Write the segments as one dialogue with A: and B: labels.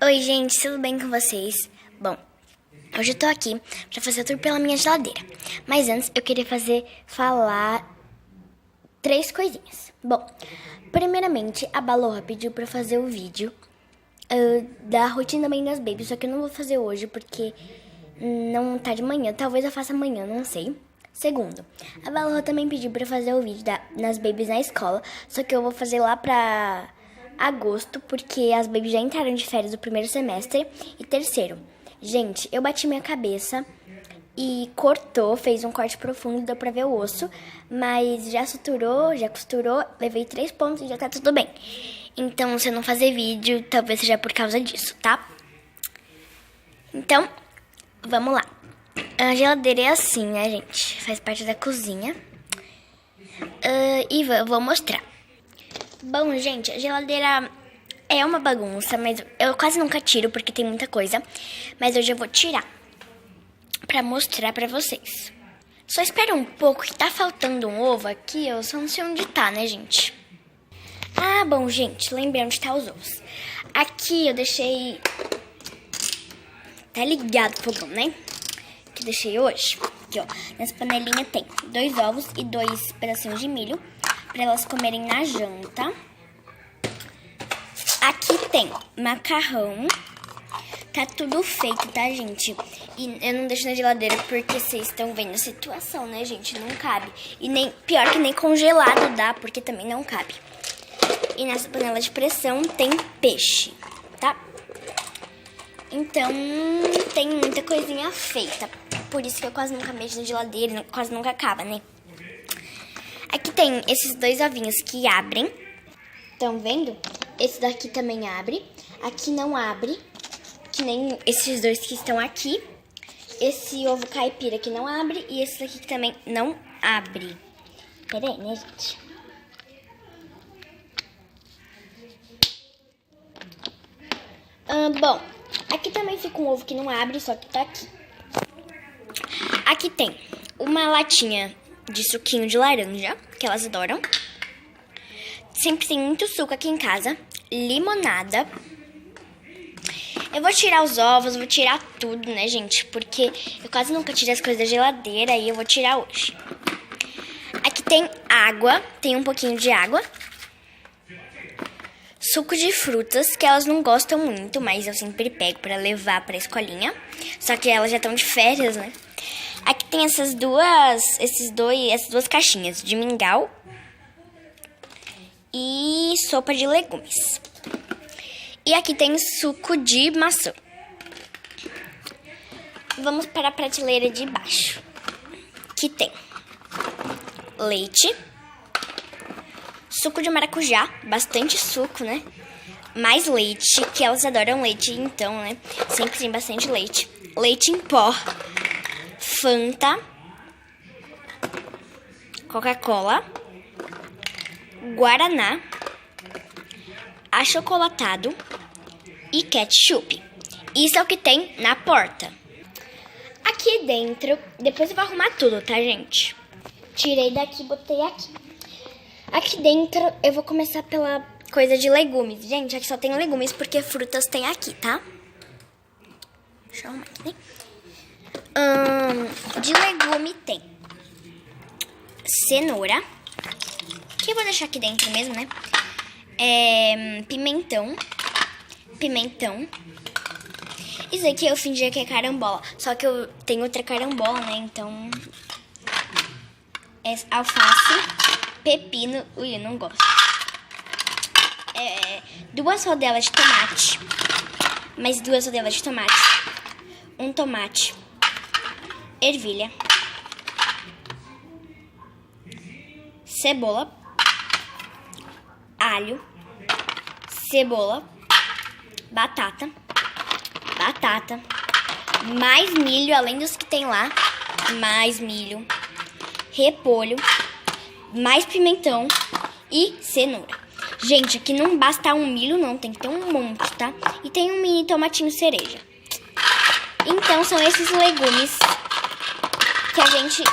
A: Oi, gente, tudo bem com vocês? Bom, hoje eu tô aqui pra fazer o tour pela minha geladeira. Mas antes eu queria falar 3 coisinhas. Bom, primeiramente a Baloha pediu pra eu fazer o vídeo da rotina bem das babies. Só que eu não vou fazer hoje porque não tá de manhã. Talvez eu faça amanhã, não sei. Segundo, a Baloha também pediu pra eu fazer o vídeo nas babies na escola. Só que eu vou fazer lá pra agosto, porque as babies já entraram de férias do primeiro semestre. E terceiro, gente, eu bati minha cabeça e cortou, fez um corte profundo, deu pra ver o osso, mas já suturou, já costurou, levei 3 pontos e já tá tudo bem. Então, se eu não fazer vídeo, talvez seja por causa disso, tá? Então, vamos lá. A geladeira é assim, né, gente? Faz parte da cozinha. E vou mostrar. Bom, gente, a geladeira é uma bagunça, mas eu quase nunca tiro porque tem muita coisa. Mas hoje eu vou tirar pra mostrar pra vocês. Só espera um pouco que tá faltando um ovo aqui, eu só não sei onde tá, né, gente? Ah, bom, gente, lembrei onde tá os ovos. Aqui eu deixei... Tá ligado o fogão, né? Que deixei hoje. Aqui, ó, nessa panelinha tem 2 ovos e 2 pedacinhos de milho pra elas comerem na janta. Aqui tem macarrão. Tá tudo feito, tá, gente? E eu não deixo na geladeira porque vocês estão vendo a situação, né, gente? Não cabe. E nem pior que nem congelado dá, porque também não cabe. E nessa panela de pressão tem peixe, tá? Então, tem muita coisinha feita. Por isso que eu quase nunca mexo na geladeira, quase nunca acaba, né? Aqui tem esses 2 ovinhos que abrem. Estão vendo? Esse daqui também abre. Aqui não abre. Que nem esses 2 que estão aqui. Esse ovo caipira que não abre. E esse daqui que também não abre. Pera aí, né, gente? Bom, aqui também fica um ovo que não abre, só que tá aqui. Aqui tem uma latinha de suquinho de laranja, que elas adoram. Sempre tem muito suco aqui em casa. Limonada. Eu vou tirar os ovos, vou tirar tudo, né, gente? Porque eu quase nunca tiro as coisas da geladeira e eu vou tirar hoje. Aqui tem água, tem um pouquinho de água. Suco de frutas, que elas não gostam muito, mas eu sempre pego pra levar pra escolinha. Só que elas já estão de férias, né? Aqui tem essas duas caixinhas de mingau e sopa de legumes. E aqui tem suco de maçã. Vamos para a prateleira de baixo, que tem leite, suco de maracujá, bastante suco, né? Mais leite, que elas adoram leite, então, né? Sempre tem bastante leite. Leite em pó, Fanta, Coca-Cola, Guaraná, achocolatado e ketchup. Isso é o que tem na porta. Aqui dentro, depois eu vou arrumar tudo, tá, gente? Tirei daqui e botei aqui. Aqui dentro eu vou começar pela coisa de legumes. Gente, aqui só tem legumes porque frutas tem aqui, tá? Deixa eu arrumar aqui, né? De legume tem cenoura, que eu vou deixar aqui dentro mesmo, né? Pimentão. Isso aqui eu fingi que é carambola, só que eu tenho outra carambola, né? Então, alface, pepino, ui, eu não gosto. 2 rodelas de tomate, mais 2 rodelas de tomate, um tomate, ervilha, cebola, alho, cebola, batata, mais milho, além dos que tem lá, mais milho, repolho, mais pimentão e cenoura. Gente, aqui não basta um milho não, tem que ter um monte, tá? E tem um mini tomatinho cereja. Então, são esses legumes que a gente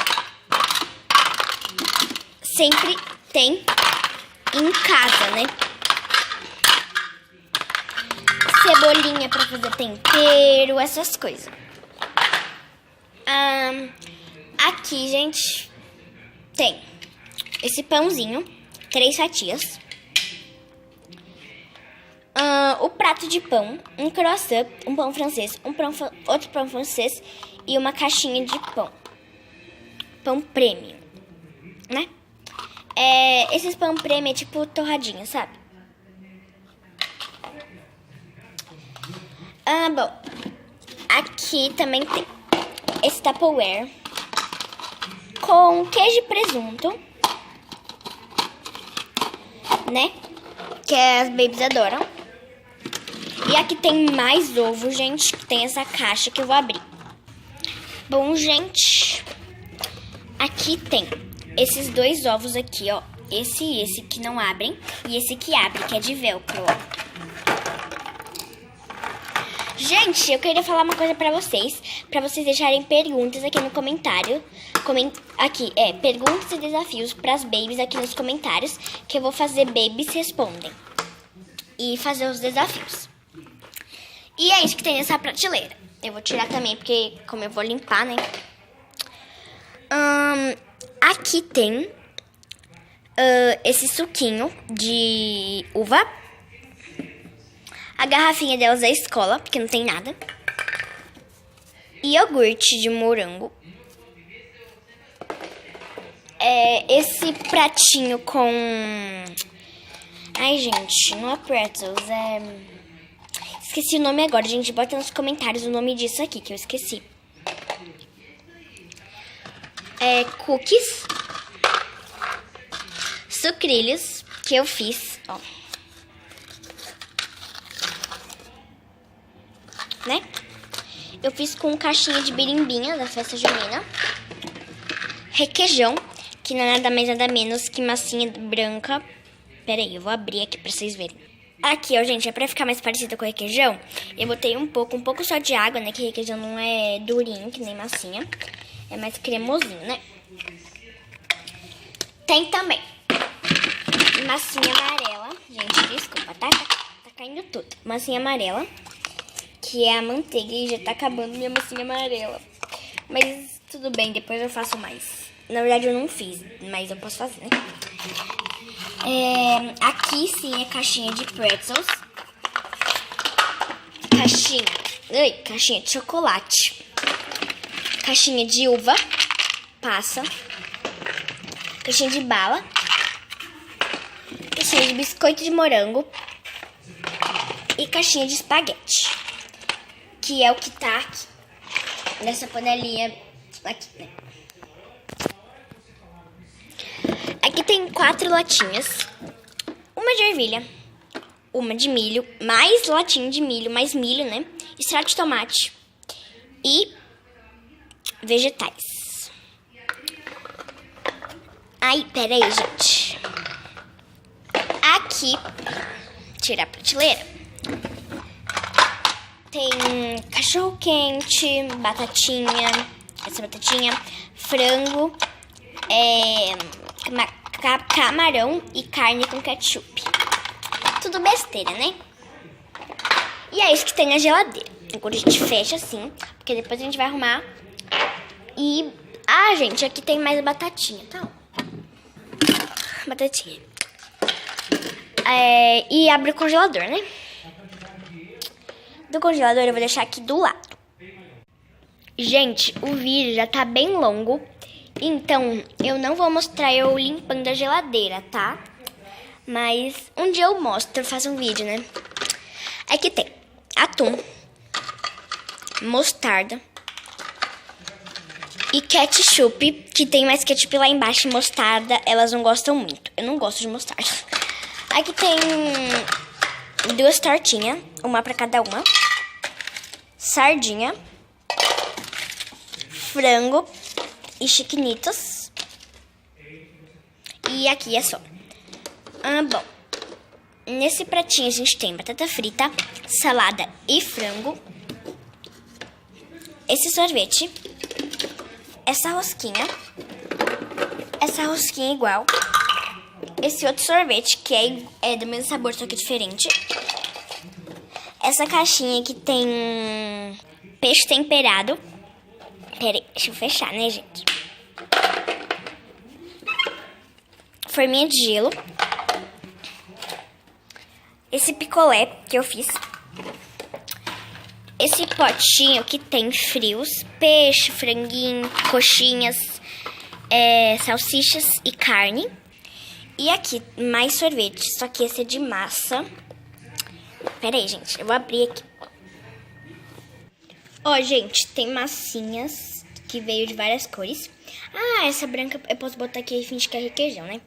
A: sempre tem em casa, né? cebolinha pra fazer tempero, essas coisas. Aqui, gente, tem esse pãozinho, 3 fatias. O prato de pão, um croissant, um pão francês, outro pão francês e uma caixinha de pão. Pão premium, né? Esses pão premium é tipo torradinha, sabe? Bom, aqui também tem esse Tupperware com queijo e presunto, né? Que as babies adoram. E aqui tem mais ovo, gente, que tem essa caixa que eu vou abrir. Bom, gente, aqui tem esses 2 ovos aqui, ó. Esse e esse que não abrem e esse que abre, que é de velcro, ó. Gente, eu queria falar uma coisa pra vocês deixarem perguntas aqui no comentário. Perguntas e desafios pras babies aqui nos comentários, que eu vou fazer babies respondem. E fazer os desafios. E é isso que tem nessa prateleira. Eu vou tirar também, porque como eu vou limpar, né? Aqui tem esse suquinho de uva. A garrafinha delas da escola, porque não tem nada. Iogurte de morango. Esse pratinho com... Ai, gente, não é pretzels, Esqueci o nome agora, gente. Bota nos comentários o nome disso aqui, que eu esqueci. Cookies. Sucrilhos, que eu fiz, ó. Né? Eu fiz com caixinha de birimbinha da festa junina. Requeijão, que não é nada mais nada menos que massinha branca. Pera aí, eu vou abrir aqui pra vocês verem. Aqui, ó, gente, pra ficar mais parecido com o requeijão, eu botei um pouco só de água, né? Que requeijão não é durinho, que nem massinha. É mais cremosinho, né? Tem também massinha amarela. Gente, desculpa, tá caindo tudo. Massinha amarela, que é a manteiga, e já tá acabando minha massinha amarela. Mas tudo bem, depois eu faço mais. Na verdade, eu não fiz, mas eu posso fazer, né? Aqui sim é caixinha de pretzels. Caixinha de chocolate. Caixinha de uva passa. Caixinha de bala. Caixinha de biscoito de morango. E caixinha de espaguete, que é o que tá aqui nessa panelinha aqui, né? Aqui tem 4 latinhas. Uma de ervilha, uma de milho, mais latinha de milho, mais milho, né? Extrato de tomate e vegetais. Aí, pera aí, gente. Aqui, tirar a prateleira. Tem cachorro quente, batatinha, frango, camarão e carne com ketchup. Tudo besteira, né? E é isso que tem na geladeira. Agora a gente fecha assim, porque depois a gente vai arrumar. E, gente, aqui tem mais batatinha, tá? Batatinha. E abre o congelador, né? Do congelador eu vou deixar aqui do lado. Gente, o vídeo já tá bem longo, então eu não vou mostrar eu limpando a geladeira, tá? Mas um dia eu mostro, eu faço um vídeo, né? Aqui tem atum, mostarda e ketchup, que tem mais ketchup lá embaixo e mostarda, elas não gostam muito. Eu não gosto de mostarda. Aqui tem 2 tortinhas, uma pra cada uma. Sardinha, frango e chiquinitos. E aqui é só. Bom, nesse pratinho a gente tem batata frita, salada e frango. Esse sorvete. Essa rosquinha igual. Esse outro sorvete que é do mesmo sabor, só que diferente. essa caixinha aqui tem peixe temperado. Pera aí, deixa eu fechar, né, gente? Forminha de gelo. Esse picolé que eu fiz. Esse potinho que tem frios, peixe, franguinho, coxinhas, salsichas e carne. E aqui, mais sorvete, só que esse é de massa. Pera aí, gente, eu vou abrir aqui. Ó, gente, tem massinhas que veio de várias cores. Ah, essa branca eu posso botar aqui e fingir que é requeijão, né?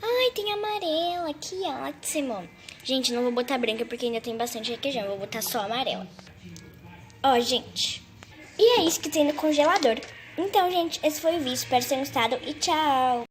A: Ai, tem amarela aqui, ótimo. Gente, não vou botar branca porque ainda tem bastante requeijão, eu vou botar só amarela. Ó, gente, e é isso que tem no congelador. Então, gente, esse foi o vídeo, espero que tenham gostado e tchau!